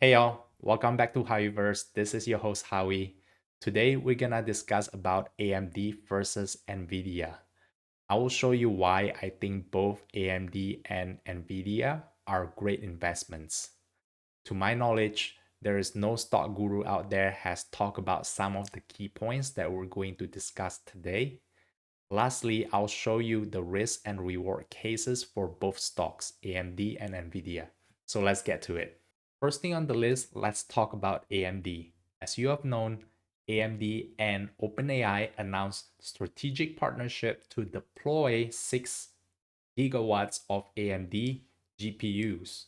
Hey y'all, welcome back to Howieverse. This is your host Howie. Today we're gonna discuss about AMD versus Nvidia. I will show you why I think both AMD and Nvidia are great investments. To my knowledge, there is no stock guru out there has talked about some of the key points that we're going to discuss today. Lastly, I'll show you the risk and reward cases for both stocks, AMD and Nvidia. So let's get to it. First thing on the list, let's talk about AMD. As you have known, AMD and OpenAI announced strategic partnership to deploy 6 gigawatts of AMD GPUs.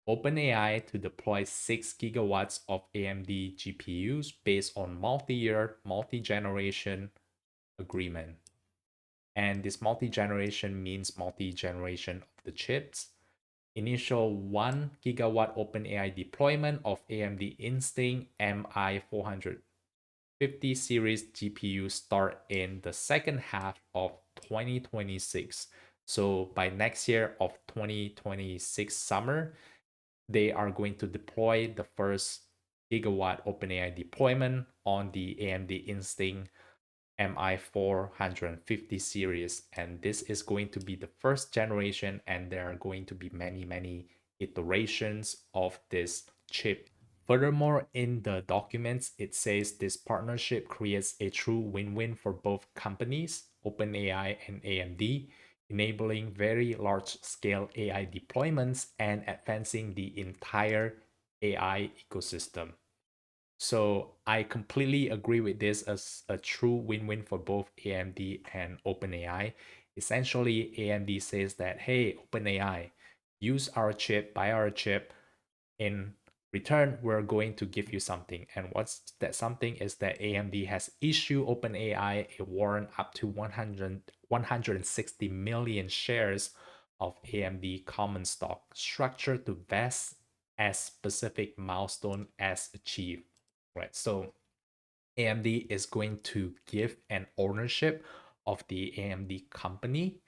OpenAI to deploy 6 gigawatts of AMD GPUs based on multi-year, multi-generation agreement. And this multi-generation means multi-generation of the chips. Initial 1 gigawatt OpenAI deployment of AMD Instinct MI450 series GPU start in the second half of 2026. So by next year of 2026 summer, they are going to deploy the first gigawatt OpenAI deployment on the AMD Instinct MI450 series, and this is going to be the first generation, and there are going to be many iterations of this chip. Furthermore, in the documents, it says this partnership creates a true win-win for both companies, OpenAI and AMD, enabling very large-scale AI deployments and advancing the entire AI ecosystem. So I completely agree with this as a true win-win for both AMD and OpenAI. Essentially, AMD says that, hey, OpenAI, use our chip, buy our chip. In return, we're going to give you something. And what's that something is that AMD has issued OpenAI a warrant up to 160 million shares of AMD common stock structured to vest as specific milestone as achieved. Right. So AMD is going to give an ownership of the AMD company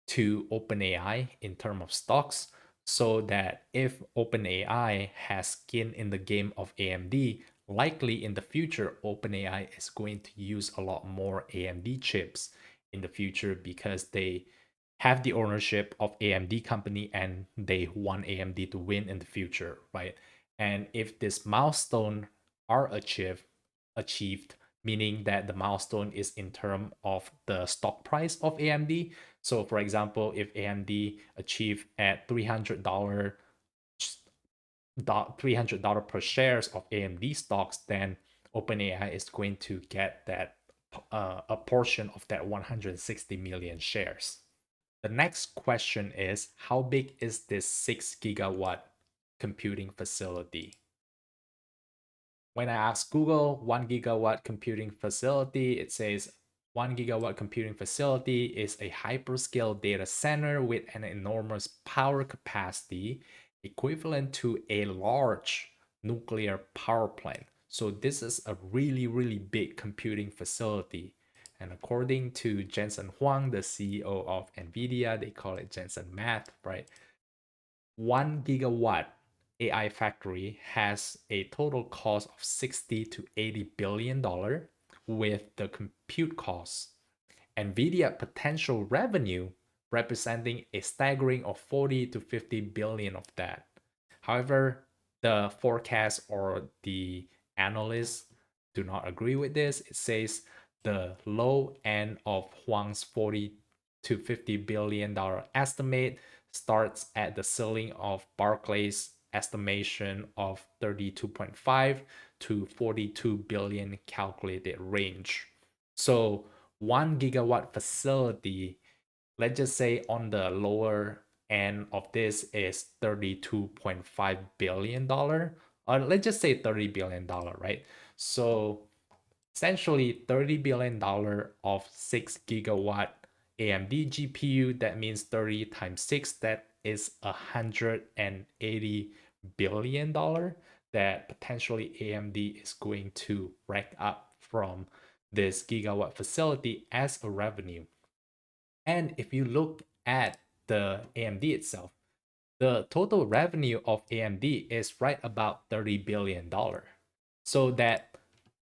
to OpenAI in terms of stocks, so that if OpenAI has skin in the game of AMD, likely in the future, OpenAI is going to use a lot more AMD chips in the future because they have the ownership of AMD company and they want AMD to win in the future, right? And if this milestone are achieved, meaning that the milestone is in terms of the stock price of AMD. So for example, if AMD achieve at $300 $300 per shares of AMD stocks, then OpenAI is going to get that a portion of that 160 million shares. The next question is, how big is this 6 gigawatt computing facility? When I ask Google 1 gigawatt computing facility, it says 1 gigawatt computing facility is a hyperscale data center with an enormous power capacity equivalent to a large nuclear power plant. So this is a really big computing facility. And according to Jensen Huang, the CEO of Nvidia, they call it Jensen Math, right? 1 gigawatt AI factory has a total cost of 60 to 80 billion dollar with the compute costs. Nvidia potential revenue representing a staggering of 40 to 50 billion of that. However, the forecast or the analysts do not agree with this. It says the low end of Huang's 40 to 50 billion dollar estimate starts at the ceiling of Barclays estimation of 32.5 to 42 billion calculated range. So 1 gigawatt facility, let's just say on the lower end of this is $32.5 billion, or let's just say $30 billion, right? So essentially $30 billion of 6 gigawatt AMD GPU, that means 30 times 6, that is $180 billion that potentially AMD is going to rack up from this gigawatt facility as a revenue. And if you look at the AMD itself, the total revenue of AMD is right about $30 billion. So that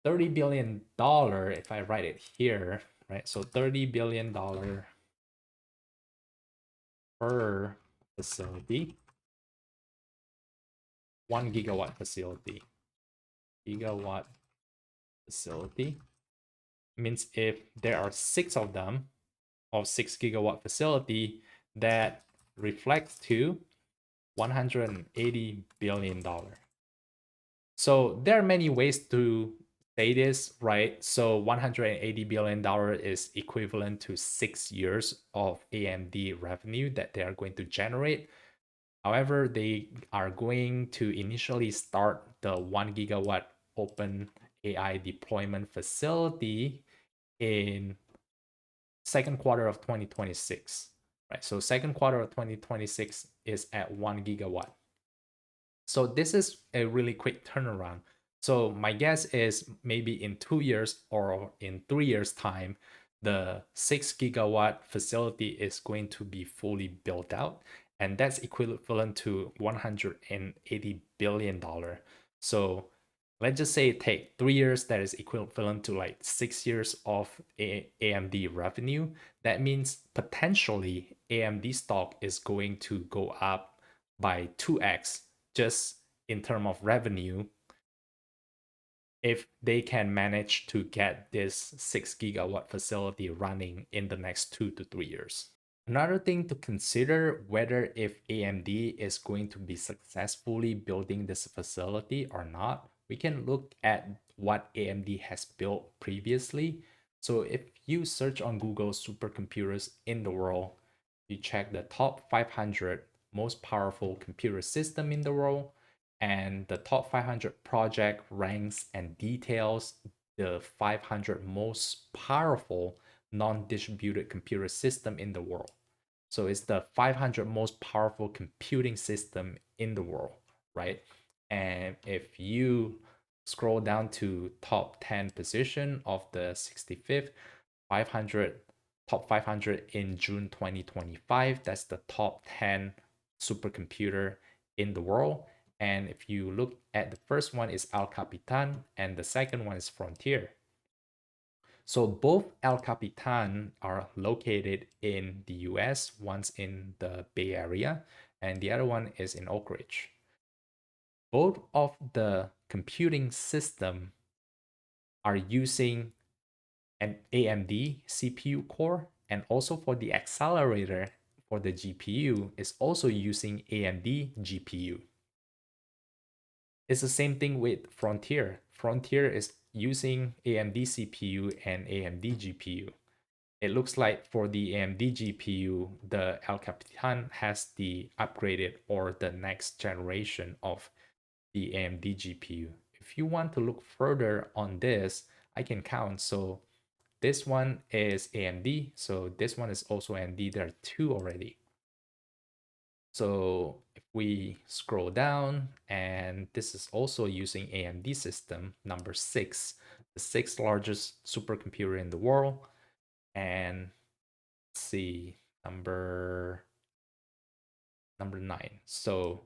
$30 billion, if I write it here, right? So $30 billion per facility, 1 gigawatt gigawatt facility means if there are 6 of them of 6 gigawatt facility, that reflects to $180 billion. So there are many ways to say this, right? So $180 billion is equivalent to 6 years of AMD revenue that they are going to generate. However, they are going to initially start the 1 gigawatt open AI deployment facility in second quarter of 2026, right? So second quarter of 2026 is at 1 gigawatt. So this is a really quick turnaround. So my guess is maybe in 2 years or in 3 years time, the 6 gigawatt facility is going to be fully built out, and that's equivalent to $180 billion. So let's just say it take 3 years, that is equivalent to like 6 years of AMD revenue. That means potentially AMD stock is going to go up by 2x just in terms of revenue if they can manage to get this 6 gigawatt facility running in the next 2 to 3 years. Another thing to consider whether if AMD is going to be successfully building this facility or not, we can look at what AMD has built previously. So if you search on Google supercomputers in the world, you check the top 500 most powerful computer system in the world, and the top 500 project ranks and details the 500 most powerful non-distributed computer system in the world. So it's the 500 most powerful computing system in the world, right? And if you scroll down to top 10 position of the 65th 500 top 500 in June 2025, that's the top 10 supercomputer in the world. And if you look at the first one is El Capitan and the second one is Frontier. So both El Capitan are located in the US, one's in the Bay Area and the other one is in Oak Ridge. Both of the computing system are using an AMD CPU core, and also for the accelerator for the GPU is also using AMD GPU. It's the same thing with Frontier. Frontier is using AMD CPU and AMD GPU. It looks like for the AMD GPU, the El Capitan has the upgraded or the next generation of the AMD GPU. If you want to look further on this, I can count. So this one is AMD. So this one is also AMD. There are 2 already. So if we scroll down, and this is also using AMD system, number 6, the 6th largest supercomputer in the world. And let's see, number 9. So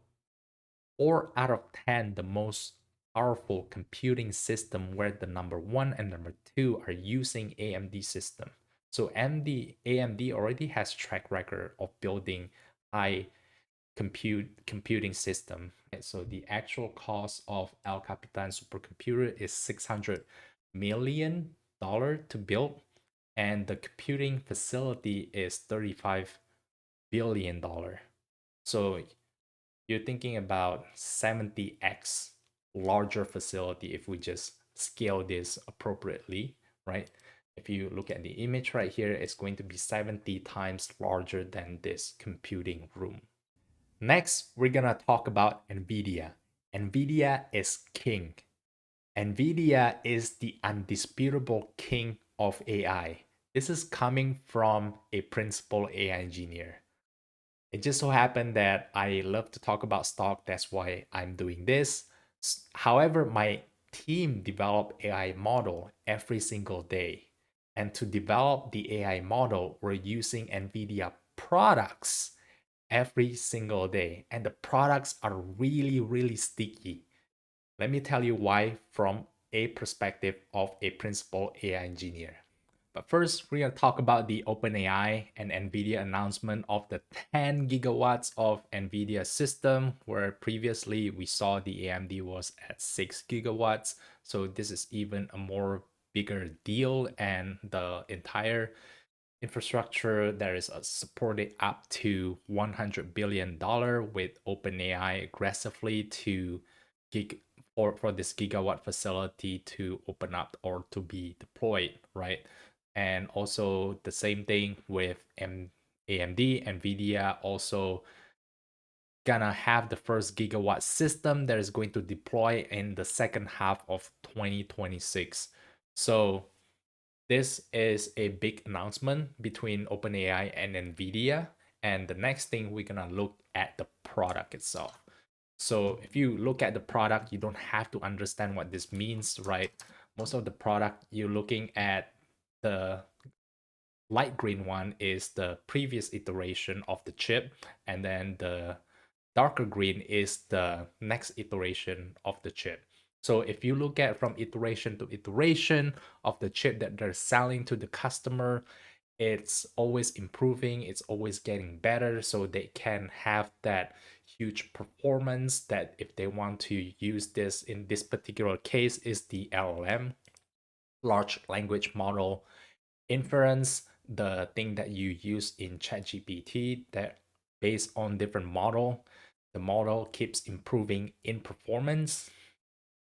4 out of 10, the most powerful computing system where the number 1 and number 2 are using AMD system. So AMD already has track record of building high computing system. So the actual cost of El Capitan supercomputer is $600 million to build, and the computing facility is $35 billion. So you're thinking about 70x larger facility if we just scale this appropriately, right? If you look at the image right here, it's going to be 70 times larger than this computing room. Next, we're gonna talk about Nvidia. Nvidia is king. Nvidia is the undisputable king of AI. This is coming from a principal AI engineer. It just so happened that I love to talk about stock. That's why I'm doing this. However, my team develop AI model every single day. And to develop the AI model, we're using NVIDIA products. every single day, and the products are really, really sticky. Let me tell you why from a perspective of a principal AI engineer. But first, we're going to talk about the OpenAI and Nvidia announcement of the 10 gigawatts of Nvidia system, where previously we saw the AMD was at 6 gigawatts. So this is even a more bigger deal, and the entire infrastructure that is supported up to $100 billion with OpenAI aggressively to gig for this gigawatt facility to open up or to be deployed, right? And also the same thing with AMD, Nvidia also gonna have the first gigawatt system that is going to deploy in the second half of 2026. So this is a big announcement between OpenAI and Nvidia. And the next thing we're gonna look at the product itself. So if you look at the product, you don't have to understand what this means, right? Most of the product you're looking at, the light green one is the previous iteration of the chip, and then the darker green is the next iteration of the chip. So if you look at from iteration to iteration of the chip that they're selling to the customer, it's always improving, it's always getting better, so they can have that huge performance that if they want to use this in this particular case is the LLM, large language model inference, the thing that you use in ChatGPT that based on different model, the model keeps improving in performance,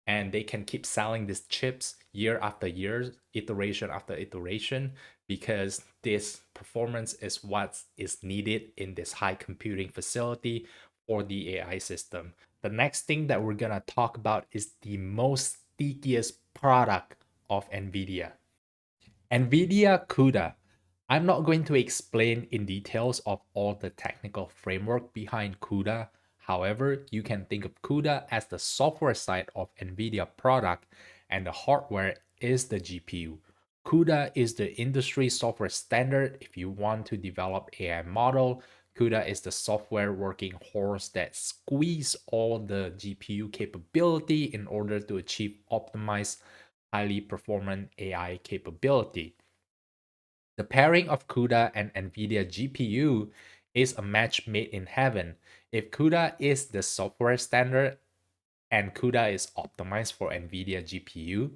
and they can keep selling these chips year after year, iteration after iteration, because this performance is what is needed in this high computing facility for the AI system. The next thing that we're gonna talk about is the most stickiest product of Nvidia. Nvidia CUDA. I'm not going to explain in details of all the technical framework behind CUDA. However, you can think of CUDA as the software side of Nvidia product, and the hardware is the GPU. CUDA is the industry software standard if you want to develop AI model. CUDA is the software working horse that squeeze all the GPU capability in order to achieve optimized highly performant AI capability. The pairing of CUDA and NVIDIA GPU is a match made in heaven. If CUDA is the software standard and CUDA is optimized for NVIDIA GPU,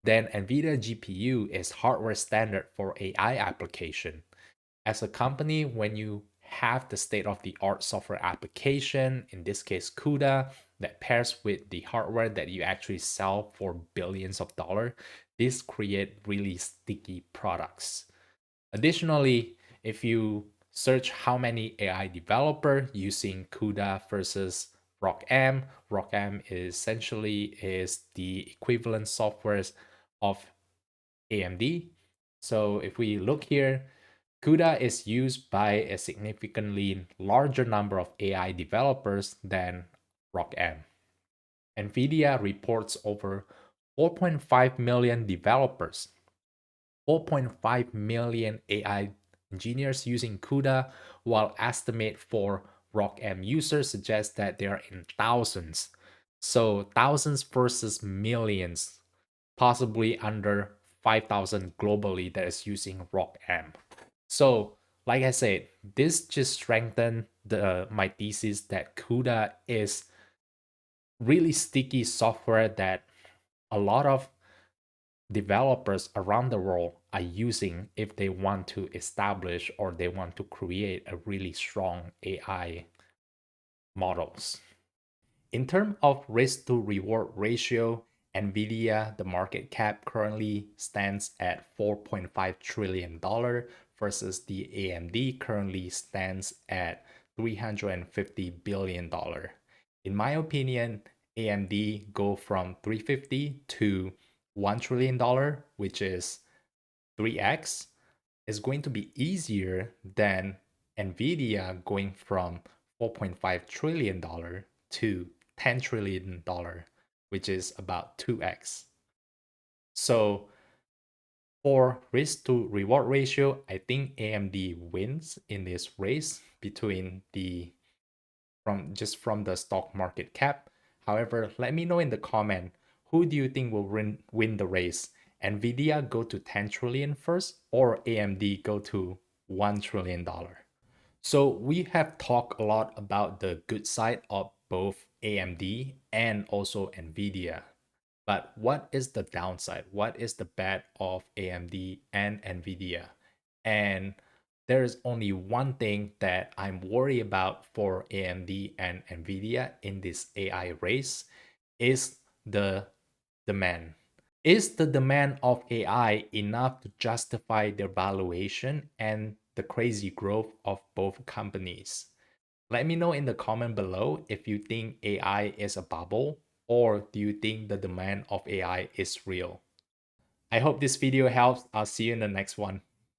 then NVIDIA GPU is hardware standard for AI application. As a company, when you have the state of the art software application, in this case CUDA, that pairs with the hardware that you actually sell for billions of dollars, this create really sticky products. Additionally, if you search how many AI developer using CUDA versus ROCm, ROCm essentially is the equivalent softwares of AMD. So if we look here, CUDA is used by a significantly larger number of AI developers than ROCm. NVIDIA reports over 4.5 million developers, 4.5 million AI engineers using CUDA, while estimate for ROCm users suggests that they are in thousands. So thousands versus millions, possibly under 5,000 globally that is using ROCm. So, like I said, this just strengthened my thesis that CUDA is really sticky software that a lot of developers around the world are using if they want to establish or they want to create a really strong AI models. In terms of risk to reward ratio, Nvidia, the market cap currently stands at $4.5 trillion versus the AMD currently stands at $350 billion. In my opinion, AMD go from 350 to $1 trillion, which is 3x, is going to be easier than Nvidia going from $4.5 trillion to $10 trillion, which is about 2x. So for risk to reward ratio, I think AMD wins in this race. between from the stock market cap. However, let me know in the comment, who do you think will win the race? Nvidia go to 10 trillion first, or AMD go to $1 trillion? So we have talked a lot about the good side of both AMD and also Nvidia. But what is the downside? What is the bad of AMD and Nvidia? And there is only one thing that I'm worried about for AMD and Nvidia in this AI race is the demand. Is the demand of AI enough to justify their valuation and the crazy growth of both companies? Let me know in the comment below if you think AI is a bubble, or do you think the demand of AI is real? I hope this video helps. I'll see you in the next one.